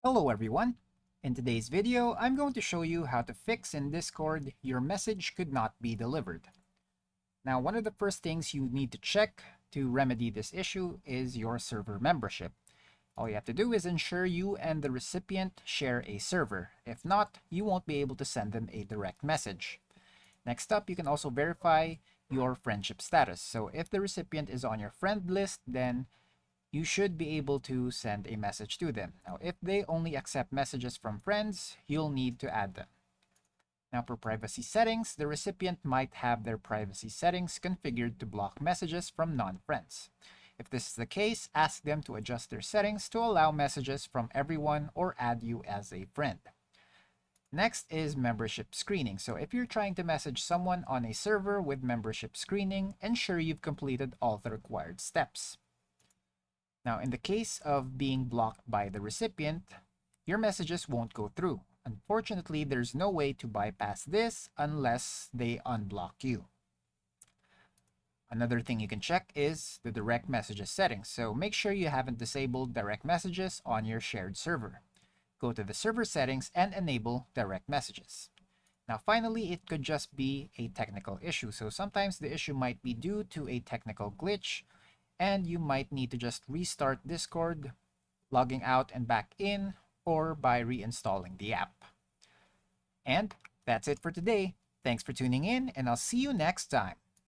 Hello everyone! In today's video, I'm going to show you how to fix in Discord your message could not be delivered. Now, one of the first things you need to check to remedy this issue is your server membership. All you have to do is ensure you and the recipient share a server. If not, you won't be able to send them a direct message. Next up, you can also verify your friendship status. So if the recipient is on your friend list, then you should be able to send a message to them. Now, if they only accept messages from friends, you'll need to add them. Now, for privacy settings, the recipient might have their privacy settings configured to block messages from non-friends. If this is the case, ask them to adjust their settings to allow messages from everyone or add you as a friend. Next is membership screening. So if you're trying to message someone on a server with membership screening, ensure you've completed all the required steps. Now, in the case of being blocked by the recipient, your messages won't go through. Unfortunately, there's no way to bypass this unless they unblock you. Another thing you can check is the direct messages settings. So make sure you haven't disabled direct messages on your shared server. Go to the server settings and enable direct messages. Now, finally, it could just be a technical issue. So sometimes the issue might be due to a technical glitch, and you might need to just restart Discord, logging out and back in, or by reinstalling the app. And that's it for today. Thanks for tuning in, and I'll see you next time.